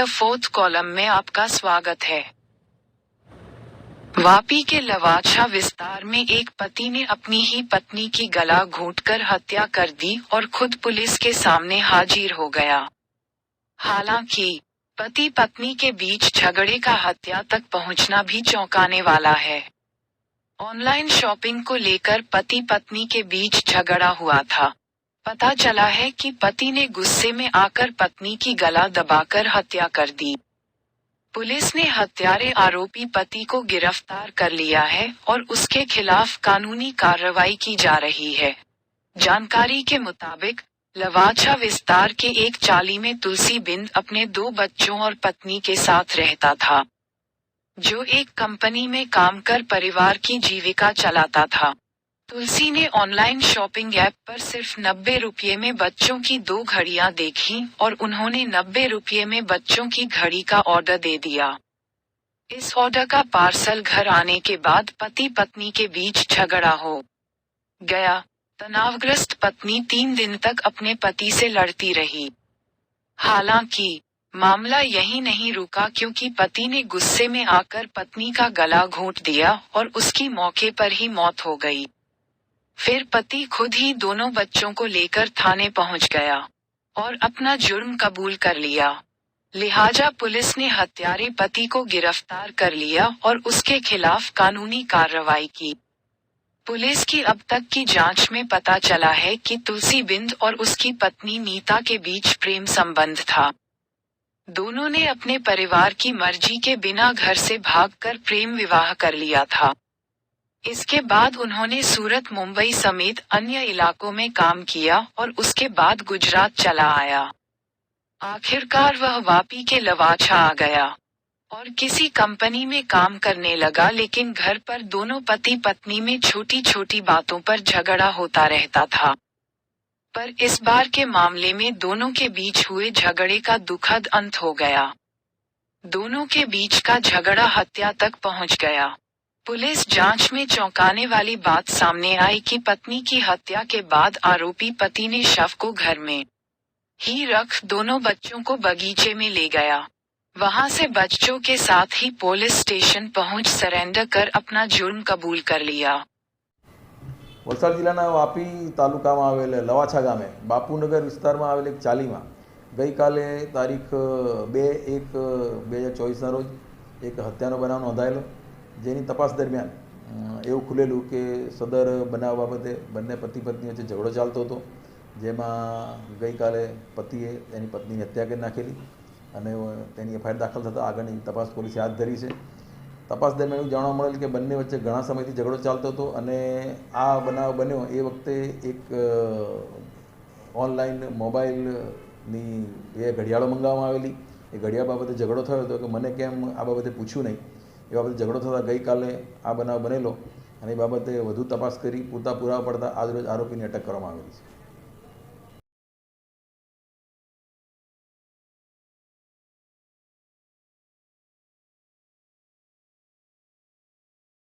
Fourth column में आपका स्वागत है। वापी के लवाछा विस्तार में एक पति ने अपनी ही पत्नी की गला घोंटकर हत्या कर दी और खुद पुलिस के सामने हाजिर हो गया। हालांकि पति पत्नी के बीच झगड़े का हत्या तक पहुंचना भी चौंकाने वाला है। ऑनलाइन शॉपिंग को लेकर पति पत्नी के बीच झगड़ा हुआ था। पता चला है कि पति ने गुस्से में आकर पत्नी की गला दबाकर हत्या कर दी। पुलिस ने हत्यारे आरोपी पति को गिरफ्तार कर लिया है और उसके खिलाफ कानूनी कार्रवाई की जा रही है। जानकारी के मुताबिक लवाछा विस्तार के एक चाली में तुलसी बिंद अपने 2 बच्चों और पत्नी के साथ रहता था, जो एक कंपनी में काम कर परिवार की जीविका चलाता था। तुलसी ने ऑनलाइन शॉपिंग ऐप पर सिर्फ 90 रुपये में बच्चों की 2 घड़ियां देखी और उन्होंने 90 रुपये में बच्चों की घड़ी का ऑर्डर दे दिया। इस ऑर्डर का पार्सल घर आने के बाद पति पत्नी के बीच झगड़ा हो गया। तनावग्रस्त पत्नी 3 दिन तक अपने पति से लड़ती रही। हालांकि मामला यहीं नहीं रुका, क्योंकि पति ने गुस्से में आकर पत्नी का गला घोंट दिया और उसकी मौके पर ही मौत हो गई। फिर पति खुद ही दोनों बच्चों को लेकर थाने पहुंच गया और अपना जुर्म कबूल कर लिया। लिहाजा पुलिस ने हत्यारे पति को गिरफ्तार कर लिया और उसके खिलाफ कानूनी कार्रवाई की। पुलिस की अब तक की जांच में पता चला है कि तुलसी बिंद और उसकी पत्नी नीता के बीच प्रेम संबंध था। दोनों ने अपने परिवार की मर्जी के बिना घर से भागकर प्रेम विवाह कर लिया था। इसके बाद उन्होंने सूरत, मुंबई समेत अन्य इलाकों में काम किया और उसके बाद गुजरात चला आया। आखिरकार वह वापी के लवाछा आ गया और किसी कंपनी में काम करने लगा, लेकिन घर पर दोनों पति पत्नी में छोटी छोटी बातों पर झगड़ा होता रहता था। पर इस बार के मामले में दोनों के बीच हुए झगड़े का दुखद अंत हो गया। दोनों के बीच का झगड़ा हत्या तक पहुंच गया। पुलिस जांच में चौंकाने वाली बात सामने आई कि पत्नी की हत्या के बाद आरोपी पति ने शव को घर में ही रख दोनों बच्चों को बगीचे में ले गया। वहां से बच्चों के साथ ही पुलिस स्टेशन पहुंच सरेंडर कर अपना जुर्म कबूल कर लिया। वलसाड जिल्लाના વાપી તાલુકામાં આવેલ લવાછા ગામે બાપુનગર વિસ્તારમાં આવેલ એક ચાલીમાં ગઈકાલે તારીખ 2/1/2024ના રોજ એક હત્યાનો બનાવ નોંધાયેલો, જેની તપાસ દરમિયાન એવું ખુલેલું કે સદર બનાવ બાબતે બંને પતિ પત્ની વચ્ચે ઝઘડો ચાલતો હતો, જેમાં ગઈકાલે પતિએ તેની પત્નીની હત્યા કરી નાખેલી અને તેની એફઆઈઆર દાખલ થતાં આગળની તપાસ પોલીસે હાથ ધરી છે। તપાસ દરમિયાન એવું જાણવા મળેલ કે બંને વચ્ચે ઘણા સમયથી ઝઘડો ચાલતો હતો અને આ બનાવ બન્યો એ વખતે એક ઓનલાઈન મોબાઈલની 2 ઘડિયાળો મંગાવવામાં આવેલી। એ ઘડિયાળ બાબતે ઝઘડો થયો હતો કે મને કેમ આ બાબતે પૂછ્યું નહીં, એ બાબતે ઝઘડો થતાં ગઈકાલે આ બનાવ બનેલો અને એ બાબતે વધુ તપાસ કરી પૂરતા પુરાવા પડતા આજરોજ આરોપીની અટક કરવામાં આવેલી છે।